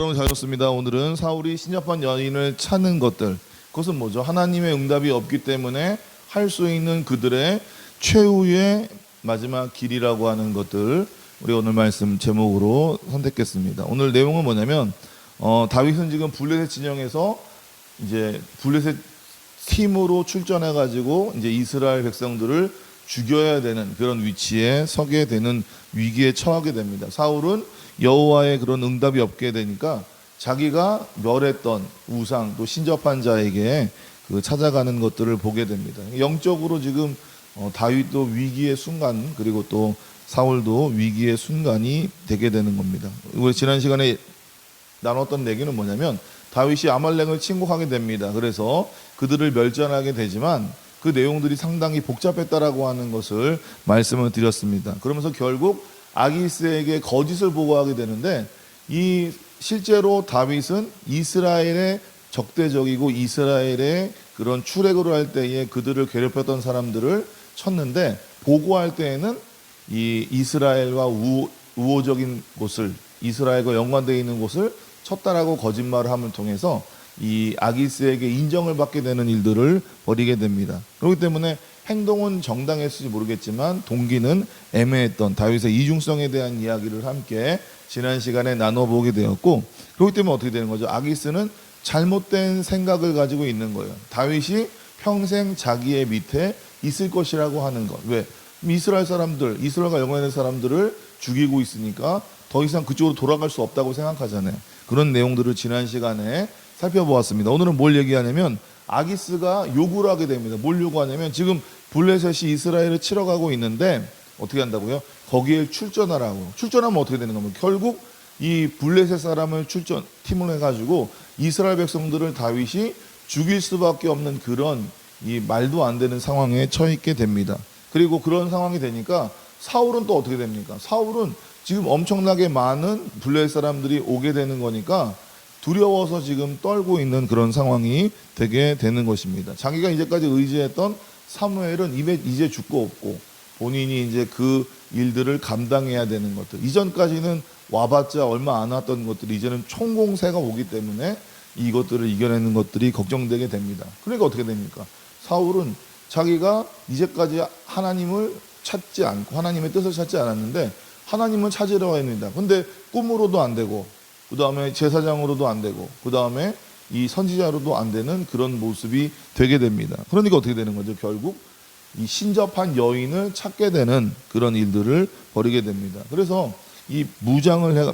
여러분 잘 들었습니다. 오늘은 사울이 신접한 여인을 찾는 것들, 그것은 뭐죠? 하나님의 응답이 없기 때문에 할 수 있는 그들의 최후의 마지막 길이라고 하는 것들, 우리 오늘 말씀 제목으로 선택했습니다. 오늘 내용은 뭐냐면 다윗은 지금 블레셋 진영에서 이제 블레셋 팀으로 출전해 가지고 이제 이스라엘 백성들을 죽여야 되는 그런 위치에 서게 되는 위기에 처하게 됩니다. 사울은 여호와의 그런 응답이 없게 되니까 자기가 멸했던 우상 또 신접한 자에게 그 찾아가는 것들을 보게 됩니다. 영적으로 지금 다윗도 위기의 순간, 그리고 또 사울도 위기의 순간이 되게 되는 겁니다. 우리 지난 시간에 나눴던 얘기는 뭐냐면 다윗이 아말렉을 침공하게 됩니다. 그래서 그들을 멸절하게 되지만 그 내용들이 상당히 복잡했다라고 하는 것을 말씀을 드렸습니다. 그러면서 결국 아기스에게 거짓을 보고하게 되는데, 이 실제로 다윗은 이스라엘의 적대적이고 이스라엘의 그런 출애굽을 할 때에 그들을 괴롭혔던 사람들을 쳤는데, 보고할 때에는 이 이스라엘과 우호적인 곳을, 이스라엘과 연관되어 있는 곳을 쳤다라고 거짓말을 함을 통해서 이 아기스에게 인정을 받게 되는 일들을 벌이게 됩니다. 그렇기 때문에 행동은 정당했을지 모르겠지만 동기는 애매했던 다윗의 이중성에 대한 이야기를 함께 지난 시간에 나눠보게 되었고, 그렇기 때문에 어떻게 되는 거죠? 아기스는 잘못된 생각을 가지고 있는 거예요. 다윗이 평생 자기의 밑에 있을 것이라고 하는 것. 왜? 이스라엘 사람들, 이스라엘과 연관된 사람들을 죽이고 있으니까 더 이상 그쪽으로 돌아갈 수 없다고 생각하잖아요. 그런 내용들을 지난 시간에 살펴보았습니다. 오늘은 뭘 얘기하냐면 아기스가 요구를 하게 됩니다. 뭘 요구하냐면 지금 블레셋이 이스라엘을 치러 가고 있는데 어떻게 한다고요? 거기에 출전하라고. 출전하면 어떻게 되는 겁니까? 결국 이 블레셋 사람을 팀을 해가지고 이스라엘 백성들을 다윗이 죽일 수밖에 없는 그런 이 말도 안 되는 상황에 처해 됩니다. 그리고 그런 상황이 되니까 사울은 또 어떻게 됩니까? 사울은 지금 엄청나게 많은 블레셋 사람들이 오게 되는 거니까 두려워서 지금 떨고 있는 그런 상황이 되게 되는 것입니다. 자기가 이제까지 의지했던 사무엘은 이제 죽고 없고 본인이 이제 그 일들을 감당해야 되는 것들, 이전까지는 와봤자 얼마 안 왔던 것들이 이제는 총공세가 오기 때문에 이것들을 이겨내는 것들이 걱정되게 됩니다. 그러니까 어떻게 됩니까? 사울은 자기가 이제까지 하나님을 찾지 않고 하나님의 뜻을 찾지 않았는데 하나님을 찾으려 합니다. 근데 꿈으로도 안 되고, 그 다음에 제사장으로도 안 되고, 그 다음에 이 선지자로도 안 되는 그런 모습이 되게 됩니다. 그러니까 어떻게 되는 거죠? 결국 이 신접한 여인을 찾게 되는 그런 일들을 벌이게 됩니다. 그래서 이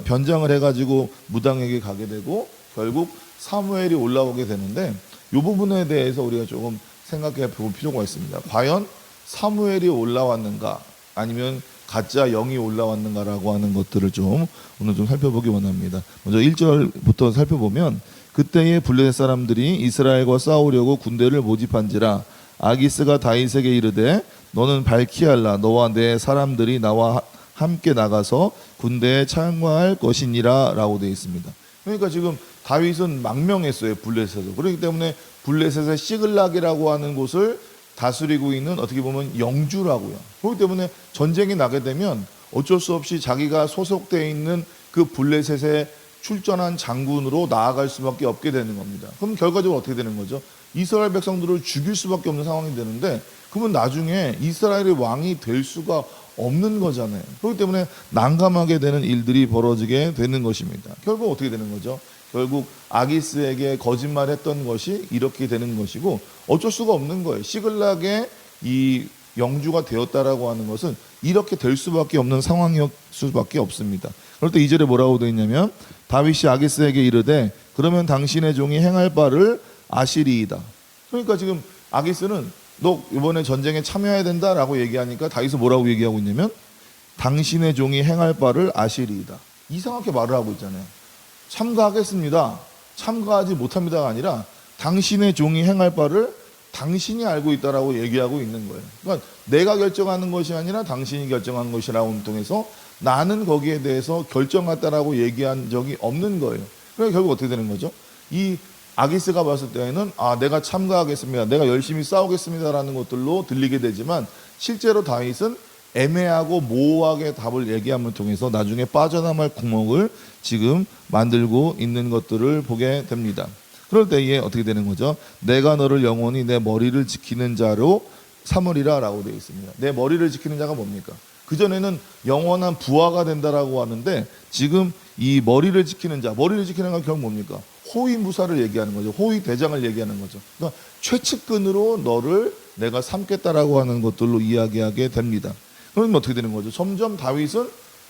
변장을 해가지고 무당에게 가게 되고 결국 사무엘이 올라오게 되는데, 이 부분에 대해서 우리가 조금 생각해 볼 필요가 있습니다. 과연 사무엘이 올라왔는가 아니면 가짜 영이 올라왔는가라고 하는 것들을 오늘 좀 살펴보기 원합니다. 먼저 1절부터 살펴보면, 그때의 블레셋 사람들이 이스라엘과 싸우려고 군대를 모집한지라 아기스가 다윗에게 이르되 너는 발키할라, 너와 내 사람들이 나와 함께 나가서 군대에 참가할 것이니라 라고 되어 있습니다. 그러니까 지금 다윗은 망명했어요, 블레셋으로. 그렇기 때문에 블레셋의 시글락이라고 하는 곳을 다스리고 있는 어떻게 보면 영주라고요. 그렇기 때문에 전쟁이 나게 되면 어쩔 수 없이 자기가 소속되어 있는 그 블레셋에 출전한 장군으로 나아갈 수밖에 없게 되는 겁니다. 그럼 결과적으로 어떻게 되는 거죠? 이스라엘 백성들을 죽일 수밖에 없는 상황이 되는데, 그러면 나중에 이스라엘의 왕이 될 수가 없는 거잖아요. 그렇기 때문에 난감하게 되는 일들이 벌어지게 되는 것입니다. 결국 어떻게 되는 거죠? 결국 아기스에게 거짓말했던 것이 이렇게 되는 것이고 어쩔 수가 없는 거예요. 시글락의 이 영주가 되었다라고 하는 것은 이렇게 될 수밖에 없는 상황일 수밖에 없습니다. 그럴 때 2절에 뭐라고 되어 있냐면, 다윗이 아기스에게 이르되 그러면 당신의 종이 행할 바를 아시리이다. 그러니까 지금 아기스는 너 이번에 전쟁에 참여해야 된다라고 얘기하니까 다윗은 뭐라고 얘기하고 있냐면 당신의 종이 행할 바를 아시리이다. 이상하게 말을 하고 있잖아요. 참가하겠습니다, 참가하지 못합니다가 아니라 당신의 종이 행할 바를 당신이 알고 있다라고 얘기하고 있는 거예요. 그러니까 내가 결정하는 것이 아니라 당신이 결정하는 것이라고 통해서 나는 거기에 대해서 결정했다라고 얘기한 적이 없는 거예요. 그러니까 결국 어떻게 되는 거죠? 이 아기스가 봤을 때에는 내가 참가하겠습니다, 내가 열심히 싸우겠습니다라는 것들로 들리게 되지만 실제로 다윗은 애매하고 모호하게 답을 얘기함을 통해서 나중에 빠져나갈 구멍을 지금 만들고 있는 것들을 보게 됩니다. 그럴 때에 어떻게 되는 거죠? 내가 너를 영원히 내 머리를 지키는 자로 삼으리라 라고 되어 있습니다. 내 머리를 지키는 자가 뭡니까? 그전에는 영원한 부하가 된다라고 하는데 지금 이 머리를 지키는 자, 머리를 지키는 건 결국 뭡니까? 호위무사를 얘기하는 거죠. 호위대장을 얘기하는 거죠. 그러니까 최측근으로 너를 내가 삼겠다라고 하는 것들로 이야기하게 됩니다. 그러면 어떻게 되는 거죠? 점점 다윗은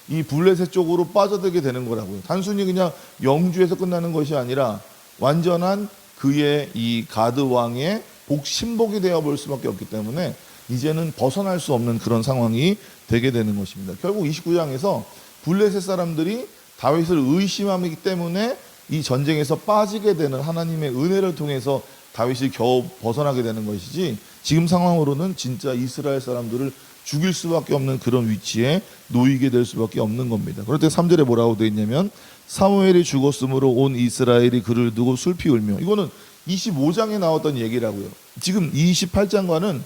이 블레셋 쪽으로 빠져들게 되는 거라고요. 단순히 그냥 영주에서 끝나는 것이 아니라 완전한 그의 이 가드 왕의 신복이 되어 볼 수밖에 없기 때문에 이제는 벗어날 수 없는 그런 상황이 되게 되는 것입니다. 결국 29장에서 블레셋 사람들이 다윗을 의심하기 때문에 이 전쟁에서 빠지게 되는 하나님의 은혜를 통해서 다윗이 겨우 벗어나게 되는 것이지, 지금 상황으로는 진짜 이스라엘 사람들을 죽일 수밖에 없는 그런 위치에 놓이게 될 수밖에 없는 겁니다. 그럴 때 3절에 뭐라고 되어 있냐면 사무엘이 죽었으므로 온 이스라엘이 그를 두고 슬피 울며, 이거는 25장에 나왔던 얘기라고요. 지금 28장과는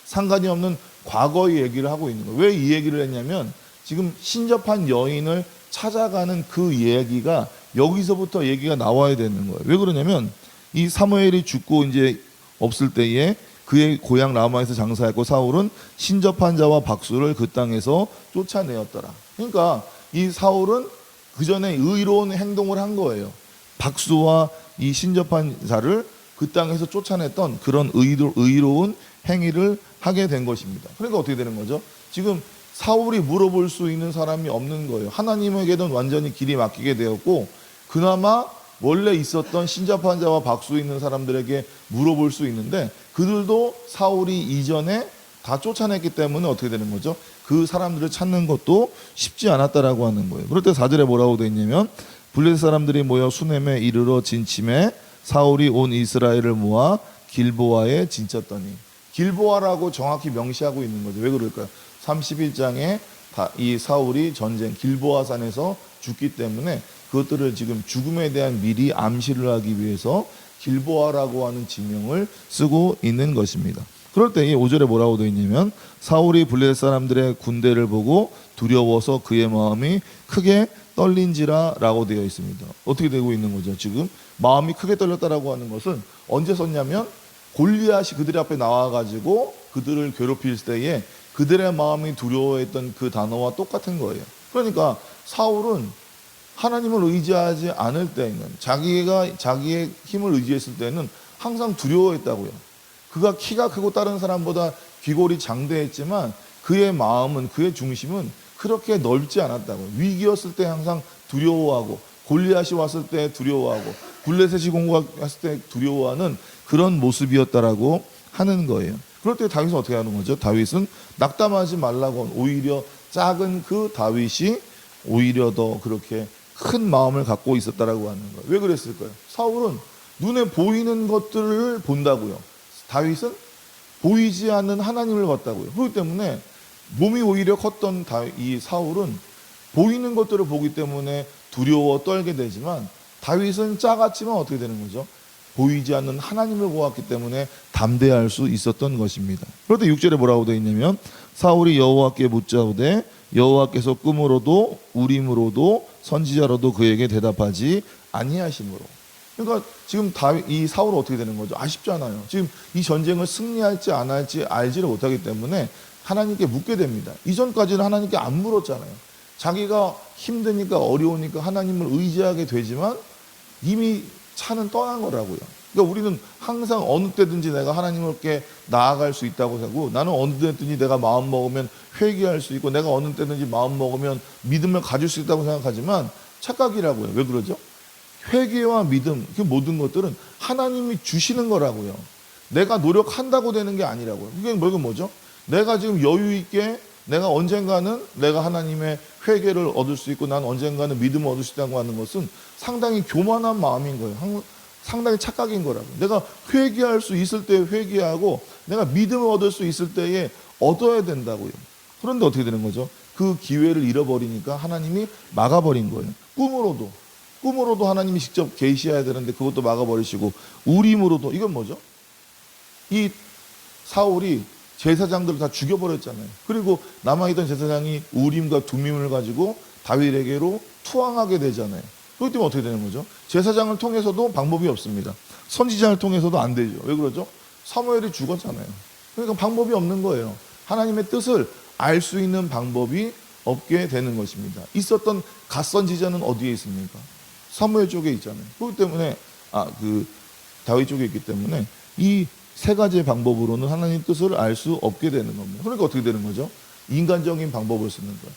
상관이 없는 과거의 얘기를 하고 있는 거예요. 왜 이 얘기를 했냐면 지금 신접한 여인을 찾아가는 그 얘기가 여기서부터 얘기가 나와야 되는 거예요. 왜 그러냐면 이 사무엘이 죽고 이제 없을 때에 그의 고향 라마에서 장사했고 사울은 신접한 자와 박수를 그 땅에서 쫓아내었더라. 그러니까 이 사울은 그 전에 의로운 행동을 한 거예요. 박수와 이 신접한 자를 그 땅에서 쫓아냈던 그런 의로운 행위를 하게 된 것입니다. 그러니까 어떻게 되는 거죠? 지금 사울이 물어볼 수 있는 사람이 없는 거예요. 하나님에게는 완전히 길이 막히게 되었고, 그나마 원래 있었던 신접한 자와 박수 있는 사람들에게 물어볼 수 있는데 그들도 사울이 이전에 다 쫓아냈기 때문에 어떻게 되는 거죠? 그 사람들을 찾는 것도 쉽지 않았다라고 하는 거예요. 그럴 때 4절에 뭐라고 되어 있냐면 블레셋 사람들이 모여 수넴에 이르러 진침해 사울이 온 이스라엘을 모아 길보아에 진쳤더니, 길보아라고 정확히 명시하고 있는 거죠. 왜 그럴까요? 31장에 이 사울이 전쟁 길보아산에서 죽기 때문에 그것들을 지금 죽음에 대한 미리 암시를 하기 위해서 길보아라고 하는 지명을 쓰고 있는 것입니다. 그럴 때 이 5절에 뭐라고 되어 있냐면 사울이 블레셋 사람들의 군대를 보고 두려워서 그의 마음이 크게 떨린지라 라고 되어 있습니다. 어떻게 되고 있는 거죠? 지금 마음이 크게 떨렸다라고 하는 것은 언제 썼냐면 골리앗이 그들 앞에 나와가지고 그들을 괴롭힐 때에 그들의 마음이 두려워했던 그 단어와 똑같은 거예요. 그러니까 사울은 하나님을 의지하지 않을 때에는, 자기의 힘을 의지했을 때는 항상 두려워했다고요. 그가 키가 크고 다른 사람보다 귀골이 장대했지만 그의 마음은, 그의 중심은 그렇게 넓지 않았다고요. 위기였을 때 항상 두려워하고, 골리앗이 왔을 때 두려워하고, 블레셋이 공격했을 때 두려워하는 그런 모습이었다라고 하는 거예요. 그럴 때 다윗은 어떻게 하는 거죠? 다윗은 낙담하지 말라고, 오히려 작은 그 다윗이 오히려 더 그렇게 큰 마음을 갖고 있었다라고 하는 거예요. 왜 그랬을까요? 사울은 눈에 보이는 것들을 본다고요. 다윗은 보이지 않는 하나님을 봤다고요. 그렇기 때문에 몸이 오히려 컸던 이 사울은 보이는 것들을 보기 때문에 두려워 떨게 되지만, 다윗은 작았지만 어떻게 되는 거죠? 보이지 않는 하나님을 보았기 때문에 담대할 수 있었던 것입니다. 그런데 6절에 뭐라고 되어 있냐면 사울이 여호와께 묻자오되 여호와께서 꿈으로도 우림으로도 선지자로도 그에게 대답하지 아니하심으로. 그러니까 지금 이 사울은 어떻게 되는 거죠? 아쉽잖아요. 지금 이 전쟁을 승리할지 안 할지 알지를 못하기 때문에 하나님께 묻게 됩니다. 이전까지는 하나님께 안 물었잖아요. 자기가 힘드니까 어려우니까 하나님을 의지하게 되지만 이미 차는 떠난 거라고요. 그러니까 우리는 항상 어느 때든지 내가 하나님께 나아갈 수 있다고 하고, 나는 어느 때든지 내가 마음 먹으면 회개할 수 있고, 내가 어느 때든지 마음 먹으면 믿음을 가질 수 있다고 생각하지만 착각이라고요. 왜 그러죠? 회개와 믿음, 그 모든 것들은 하나님이 주시는 거라고요. 내가 노력한다고 되는 게 아니라고요. 그게 뭐죠? 내가 지금 여유 있게 내가 언젠가는 내가 하나님의 회개를 얻을 수 있고, 난 언젠가는 믿음을 얻을 수 있다고 하는 것은 상당히 교만한 마음인 거예요. 상당히 착각인 거라고. 내가 회개할 수 있을 때 회개하고, 내가 믿음을 얻을 수 있을 때에 얻어야 된다고요. 그런데 어떻게 되는 거죠? 그 기회를 잃어버리니까 하나님이 막아버린 거예요. 꿈으로도 하나님이 직접 계시해야 되는데 그것도 막아버리시고, 우림으로도, 이건 뭐죠? 이 사울이 제사장들을 다 죽여버렸잖아요. 그리고 남아있던 제사장이 우림과 둠밈을 가지고 다윗에게로 투항하게 되잖아요. 그렇기 때문에 어떻게 되는 거죠? 제사장을 통해서도 방법이 없습니다. 선지자를 통해서도 안 되죠. 왜 그러죠? 사무엘이 죽었잖아요. 그러니까 방법이 없는 거예요. 하나님의 뜻을 알 수 있는 방법이 없게 되는 것입니다. 있었던 갓선지자는 어디에 있습니까? 사무엘 쪽에 있잖아요. 그렇기 때문에 다윗 쪽에 있기 때문에 이 세 가지의 방법으로는 하나님 뜻을 알 수 없게 되는 겁니다. 그러니까 어떻게 되는 거죠? 인간적인 방법을 쓰는 거예요.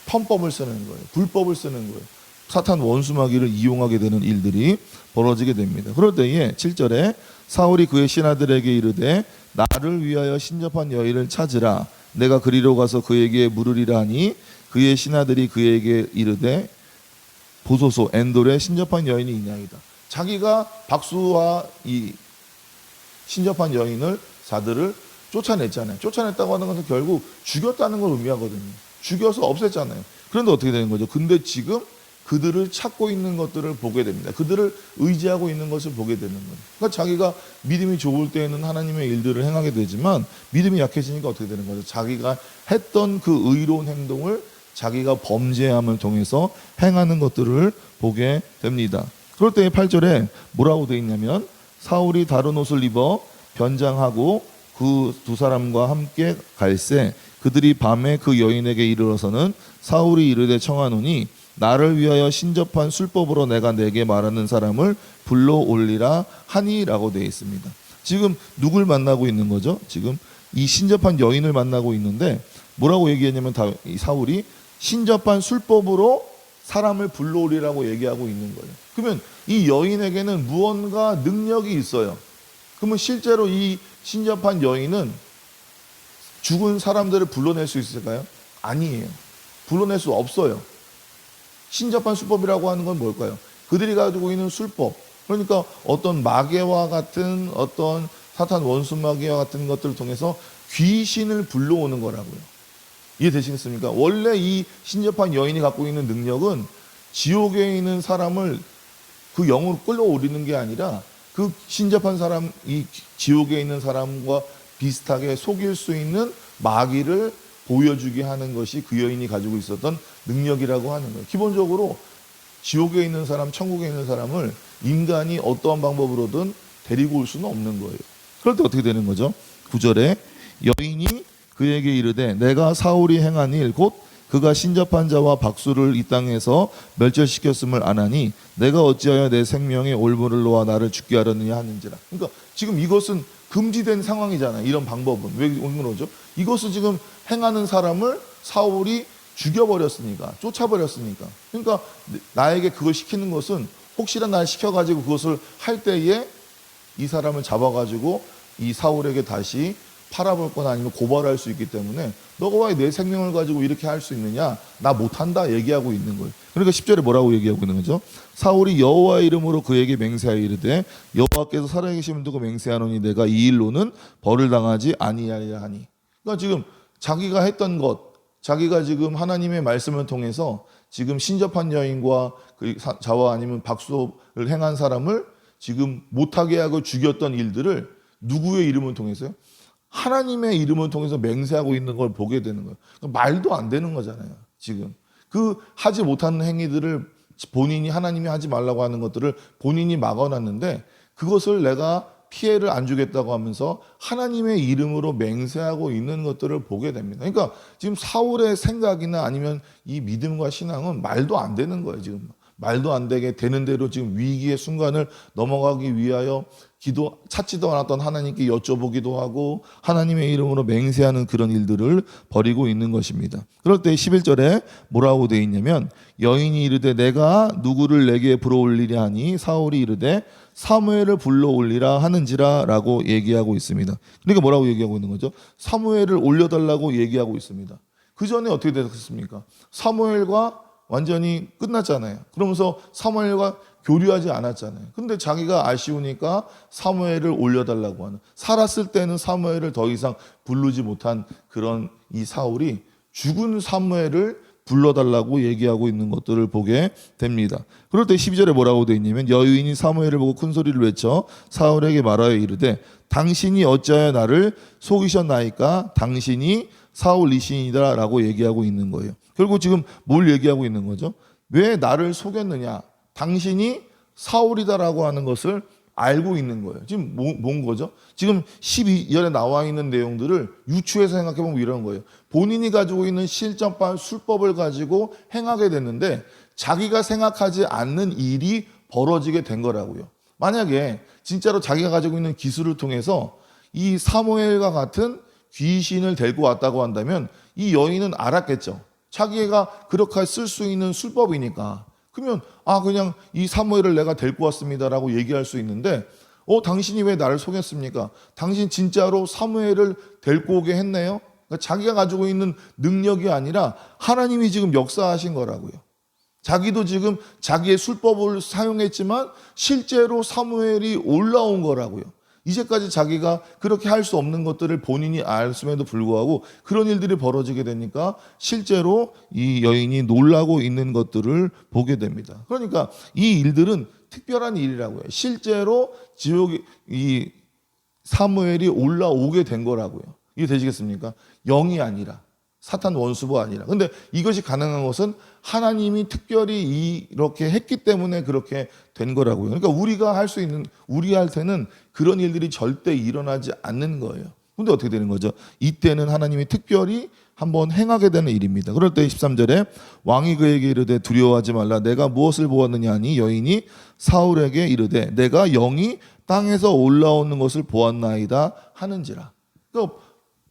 편법을 쓰는 거예요. 불법을 쓰는 거예요. 사탄 원수마귀를 이용하게 되는 일들이 벌어지게 됩니다. 그럴 때에 7절에 사울이 그의 신하들에게 이르되 나를 위하여 신접한 여인을 찾으라. 내가 그리로 가서 그에게 물으리라 하니 그의 신하들이 그에게 이르되 보소서 엔돌에 신접한 여인이 있나이다. 자기가 박수와 이 신접한 여인을 사들을 쫓아냈잖아요. 쫓아냈다고 하는 것은 결국 죽였다는 걸 의미하거든요. 죽여서 없앴잖아요. 그런데 어떻게 되는 거죠? 근데 지금 그들을 찾고 있는 것들을 보게 됩니다. 그들을 의지하고 있는 것을 보게 되는 거예요. 그러니까 자기가 믿음이 좋을 때에는 하나님의 일들을 행하게 되지만 믿음이 약해지니까 어떻게 되는 거죠? 자기가 했던 그 의로운 행동을 자기가 범죄함을 통해서 행하는 것들을 보게 됩니다. 그럴 때 8절에 뭐라고 되어 있냐면 사울이 다른 옷을 입어 변장하고 그 두 사람과 함께 갈새 그들이 밤에 그 여인에게 이르러서는 사울이 이르되 청하노니 나를 위하여 신접한 술법으로 내가 내게 말하는 사람을 불러올리라 하니라고 되어 있습니다. 지금 누굴 만나고 있는 거죠? 지금 이 신접한 여인을 만나고 있는데 뭐라고 얘기했냐면 사울이 신접한 술법으로 사람을 불러오리라고 얘기하고 있는 거예요. 그러면 이 여인에게는 무언가 능력이 있어요. 그러면 실제로 이 신접한 여인은 죽은 사람들을 불러낼 수 있을까요? 아니에요. 불러낼 수 없어요. 신접한 술법이라고 하는 건 뭘까요? 그들이 가지고 있는 술법, 그러니까 어떤 마귀와 같은 어떤 사탄 원수 마귀와 같은 것들을 통해서 귀신을 불러오는 거라고요. 이해되시겠습니까? 원래 이 신접한 여인이 갖고 있는 능력은 지옥에 있는 사람을 그 영으로 끌어올리는 게 아니라 그 신접한 사람, 이 지옥에 있는 사람과 비슷하게 속일 수 있는 마귀를 보여주게 하는 것이 그 여인이 가지고 있었던 능력이라고 하는 거예요. 기본적으로 지옥에 있는 사람, 천국에 있는 사람을 인간이 어떠한 방법으로든 데리고 올 수는 없는 거예요. 그럴 때 어떻게 되는 거죠? 9절에 여인이 그에게 이르되 내가 사울이 행한 일 곧 그가 신접한 자와 박수를 이 땅에서 멸절시켰음을 아나니 내가 어찌하여 내 생명의 올무를 놓아 나를 죽게 하려느냐 하는지라. 그러니까 지금 이것은 금지된 상황이잖아요. 이런 방법은 왜 그러죠? 이것을 지금 행하는 사람을 사울이 죽여버렸으니까, 쫓아버렸으니까. 그러니까 나에게 그걸 시키는 것은 혹시나 날 시켜가지고 그것을 할 때에 이 사람을 잡아가지고 이 사울에게 다시 팔아볼 거나 아니면 고발할 수 있기 때문에 너가 왜 내 생명을 가지고 이렇게 할 수 있느냐? 나 못한다 얘기하고 있는 거예요. 그러니까 10절에 뭐라고 얘기하고 있는 거죠? 사울이 여호와의 이름으로 그에게 맹세하여 이르되 여호와께서 살아계심을 두고 맹세하노니 내가 이 일로는 벌을 당하지 아니하리라 하니. 그러니까 지금 자기가 했던 것, 자기가 지금 하나님의 말씀을 통해서 지금 신접한 여인과 그 자와 아니면 박수를 행한 사람을 지금 못하게 하고 죽였던 일들을 누구의 이름을 통해서요? 하나님의 이름을 통해서 맹세하고 있는 걸 보게 되는 거예요. 말도 안 되는 거잖아요. 지금 그 하지 못하는 행위들을 본인이 하나님이 하지 말라고 하는 것들을 본인이 막아놨는데 그것을 내가 피해를 안 주겠다고 하면서 하나님의 이름으로 맹세하고 있는 것들을 보게 됩니다. 그러니까 지금 사울의 생각이나 아니면 이 믿음과 신앙은 말도 안 되는 거예요. 지금 말도 안 되게 되는 대로 지금 위기의 순간을 넘어가기 위하여 찾지도 않았던 하나님께 여쭤보기도 하고 하나님의 이름으로 맹세하는 그런 일들을 벌이고 있는 것입니다. 그럴 때 11절에 뭐라고 되어 있냐면 여인이 이르되 내가 누구를 내게 불러올리랴 하니 사울이 이르되 사무엘을 불러올리라 하는지라 라고 얘기하고 있습니다. 그러니까 뭐라고 얘기하고 있는 거죠? 사무엘을 올려달라고 얘기하고 있습니다. 그 전에 어떻게 됐습니까? 사무엘과 완전히 끝났잖아요. 그러면서 사무엘과 교류하지 않았잖아요. 근데 자기가 아쉬우니까 사무엘을 올려달라고 하는, 살았을 때는 사무엘을 더 이상 부르지 못한 그런 이 사울이 죽은 사무엘을 불러달라고 얘기하고 있는 것들을 보게 됩니다. 그럴 때 12절에 뭐라고 되어 있냐면 여인이 사무엘을 보고 큰 소리를 외쳐 사울에게 말하여 이르되 당신이 어찌하여 나를 속이셨나이까 당신이 사울이시니라 라고 얘기하고 있는 거예요. 결국 지금 뭘 얘기하고 있는 거죠? 왜 나를 속였느냐? 당신이 사울이다라고 하는 것을 알고 있는 거예요. 지금 뭔 거죠? 지금 12절에 나와 있는 내용들을 유추해서 생각해보면 이런 거예요. 본인이 가지고 있는 실전판 술법을 가지고 행하게 됐는데 자기가 생각하지 않는 일이 벌어지게 된 거라고요. 만약에 진짜로 자기가 가지고 있는 기술을 통해서 이 사무엘과 같은 귀신을 데리고 왔다고 한다면 이 여인은 알았겠죠. 자기가 그렇게 쓸 수 있는 술법이니까. 그러면 그냥 이 사무엘을 내가 데리고 왔습니다라고 얘기할 수 있는데 당신이 왜 나를 속였습니까? 당신 진짜로 사무엘을 데리고 오게 했네요. 그러니까 자기가 가지고 있는 능력이 아니라 하나님이 지금 역사하신 거라고요. 자기도 지금 자기의 술법을 사용했지만 실제로 사무엘이 올라온 거라고요. 이제까지 자기가 그렇게 할 수 없는 것들을 본인이 알았음에도 불구하고 그런 일들이 벌어지게 되니까 실제로 이 여인이 놀라고 있는 것들을 보게 됩니다. 그러니까 이 일들은 특별한 일이라고요. 실제로 지옥이 이 사무엘이 올라오게 된 거라고요. 이게 되시겠습니까? 영이 아니라 사탄 원수가 아니라. 근데 이것이 가능한 것은 하나님이 특별히 이렇게 했기 때문에 그렇게 된 거라고요. 그러니까 우리가 할 수 있는, 우리할 때는 그런 일들이 절대 일어나지 않는 거예요. 근데 어떻게 되는 거죠? 이때는 하나님이 특별히 한번 행하게 되는 일입니다. 그럴 때 13절에 왕이 그에게 이르되 두려워하지 말라. 내가 무엇을 보았느냐 하니 여인이 사울에게 이르되 내가 영이 땅에서 올라오는 것을 보았나이다 하는지라. 그러니까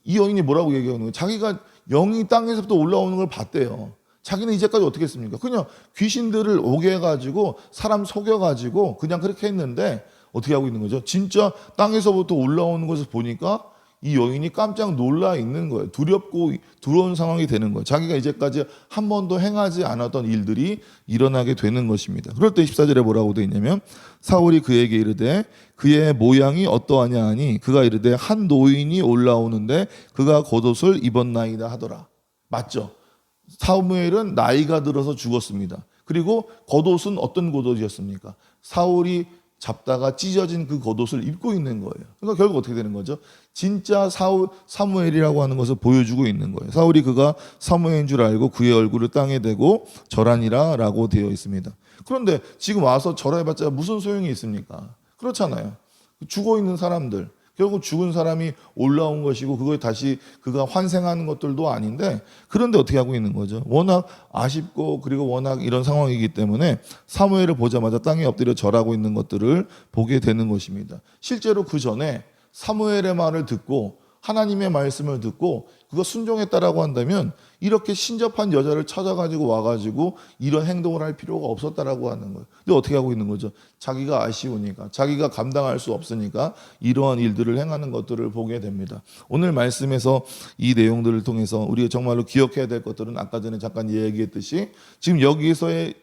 이 여인이 뭐라고 얘기하는 거예요? 자기가 영이 땅에서부터 올라오는 걸 봤대요. 자기는 이제까지 어떻게 했습니까? 그냥 귀신들을 오게 해가지고 사람 속여가지고 그냥 그렇게 했는데 어떻게 하고 있는 거죠? 진짜 땅에서부터 올라오는 것을 보니까 이 여인이 깜짝 놀라 있는 거예요. 두렵고 두려운 상황이 되는 거예요. 자기가 이제까지 한 번도 행하지 않았던 일들이 일어나게 되는 것입니다. 그럴 때 14절에 뭐라고 되어 있냐면 사울이 그에게 이르되 그의 모양이 어떠하냐 하니 그가 이르되 한 노인이 올라오는데 그가 겉옷을 입었나이다 하더라. 맞죠? 사무엘은 나이가 들어서 죽었습니다. 그리고 겉옷은 어떤 겉옷이었습니까? 사울이 잡다가 찢어진 그 겉옷을 입고 있는 거예요. 그러니까 결국 어떻게 되는 거죠? 진짜 사무엘이라고 하는 것을 보여주고 있는 거예요. 사울이 그가 사무엘인 줄 알고 그의 얼굴을 땅에 대고 절하니라 라고 되어 있습니다. 그런데 지금 와서 절해봤자 무슨 소용이 있습니까? 그렇잖아요. 죽어 있는 사람들, 결국 죽은 사람이 올라온 것이고 그걸 다시 그가 환생하는 것들도 아닌데 그런데 어떻게 하고 있는 거죠? 워낙 아쉽고 그리고 워낙 이런 상황이기 때문에 사무엘을 보자마자 땅에 엎드려 절하고 있는 것들을 보게 되는 것입니다. 실제로 그 전에 사무엘의 말을 듣고 하나님의 말씀을 듣고 그거 순종했다라고 한다면 이렇게 신접한 여자를 찾아가지고 와가지고 이런 행동을 할 필요가 없었다라고 하는 거예요. 근데 어떻게 하고 있는 거죠? 자기가 아쉬우니까, 자기가 감당할 수 없으니까 이러한 일들을 행하는 것들을 보게 됩니다. 오늘 말씀에서 이 내용들을 통해서 우리가 정말로 기억해야 될 것들은 아까 전에 잠깐 얘기했듯이 지금 여기서의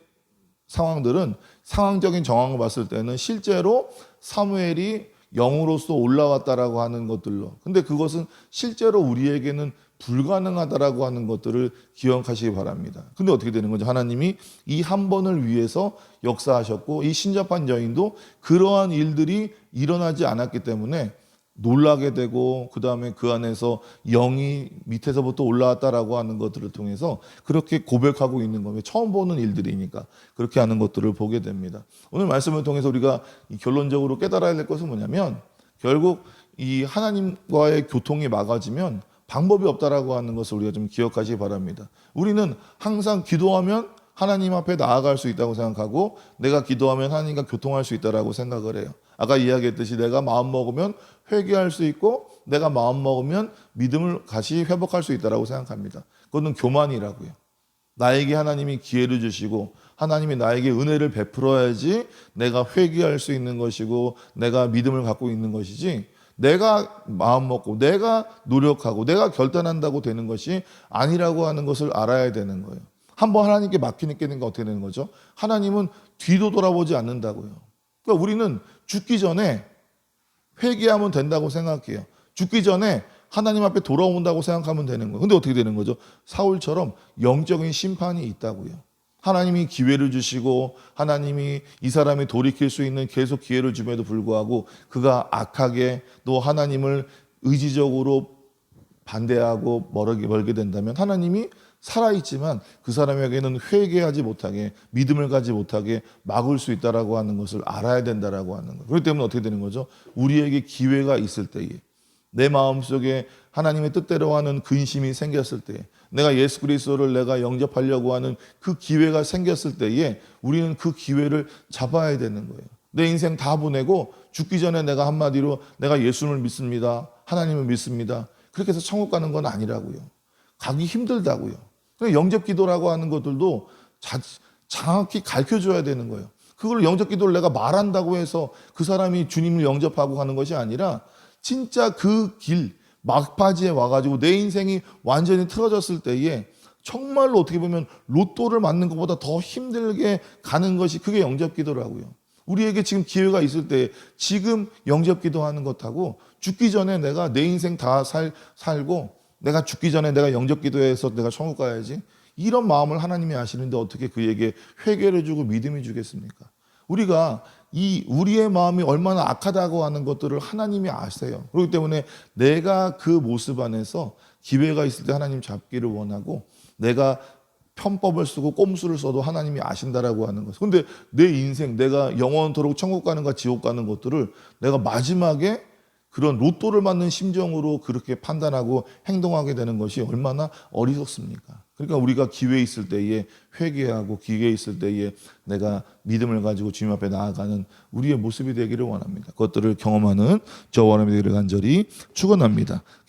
상황들은 상황적인 정황을 봤을 때는 실제로 사무엘이 영으로서 올라왔다라고 하는 것들로. 근데 그것은 실제로 우리에게는 불가능하다라고 하는 것들을 기억하시기 바랍니다. 근데 어떻게 되는 거죠? 하나님이 이 한 번을 위해서 역사하셨고 이 신접한 여인도 그러한 일들이 일어나지 않았기 때문에 놀라게 되고 그 다음에 그 안에서 영이 밑에서부터 올라왔다라고 하는 것들을 통해서 그렇게 고백하고 있는 거예요. 처음 보는 일들이니까 그렇게 하는 것들을 보게 됩니다. 오늘 말씀을 통해서 우리가 결론적으로 깨달아야 될 것은 뭐냐면 결국 이 하나님과의 교통이 막아지면 방법이 없다라고 하는 것을 우리가 좀 기억하시기 바랍니다. 우리는 항상 기도하면 하나님 앞에 나아갈 수 있다고 생각하고 내가 기도하면 하나님과 교통할 수 있다라고 생각을 해요. 아까 이야기했듯이 내가 마음 먹으면 회개할 수 있고 내가 마음 먹으면 믿음을 다시 회복할 수 있다라고 생각합니다. 그거는 교만이라고요. 나에게 하나님이 기회를 주시고 하나님이 나에게 은혜를 베풀어야지 내가 회개할 수 있는 것이고 내가 믿음을 갖고 있는 것이지 내가 마음 먹고 내가 노력하고 내가 결단한다고 되는 것이 아니라고 하는 것을 알아야 되는 거예요. 한번 하나님께 맡기니까 어떻게 되는 거죠? 하나님은 뒤도 돌아보지 않는다고요. 그러니까 우리는 죽기 전에 회개하면 된다고 생각해요. 죽기 전에 하나님 앞에 돌아온다고 생각하면 되는 거예요. 근데 어떻게 되는 거죠? 사울처럼 영적인 심판이 있다고요. 하나님이 기회를 주시고 하나님이 이 사람이 돌이킬 수 있는 계속 기회를 줌에도 불구하고 그가 악하게 또 하나님을 의지적으로 반대하고 멀게 된다면 하나님이 살아있지만 그 사람에게는 회개하지 못하게 믿음을 가지 못하게 막을 수 있다라고 하는 것을 알아야 된다라고 하는 것. 그렇기 때문에 어떻게 되는 거죠? 우리에게 기회가 있을 때에 내 마음속에 하나님의 뜻대로 하는 근심이 생겼을 때 내가 예수 그리스도를 내가 영접하려고 하는 그 기회가 생겼을 때에 우리는 그 기회를 잡아야 되는 거예요. 내 인생 다 보내고 죽기 전에 내가 한마디로 내가 예수를 믿습니다. 하나님을 믿습니다. 그렇게 해서 천국 가는 건 아니라고요. 가기 힘들다고요. 영접 기도라고 하는 것들도 정확히 가르쳐줘야 되는 거예요. 그걸 영접 기도를 내가 말한다고 해서 그 사람이 주님을 영접하고 가는 것이 아니라 진짜 그 길 막바지에 와가지고 내 인생이 완전히 틀어졌을 때에 정말로 어떻게 보면 로또를 맞는 것보다 더 힘들게 가는 것이 그게 영접 기도라고요. 우리에게 지금 기회가 있을 때 지금 영접 기도하는 것하고 죽기 전에 내가 내 인생 다 살고 내가 죽기 전에 내가 영접 기도해서 내가 천국 가야지 이런 마음을 하나님이 아시는데 어떻게 그에게 회개를 주고 믿음이 주겠습니까? 우리가 우리의 마음이 얼마나 악하다고 하는 것들을 하나님이 아세요. 그렇기 때문에 내가 그 모습 안에서 기회가 있을 때 하나님 잡기를 원하고 내가 편법을 쓰고 꼼수를 써도 하나님이 아신다라고 하는 것. 근데 내 인생 내가 영원토록 천국 가는가 지옥 가는 것들을 내가 마지막에 그런 로또를 맞는 심정으로 그렇게 판단하고 행동하게 되는 것이 얼마나 어리석습니까? 그러니까 우리가 기회 있을 때에 회개하고 기회 있을 때에 내가 믿음을 가지고 주님 앞에 나아가는 우리의 모습이 되기를 원합니다. 그것들을 경험하는 저와 여러분이 되기를 간절히 축원합니다.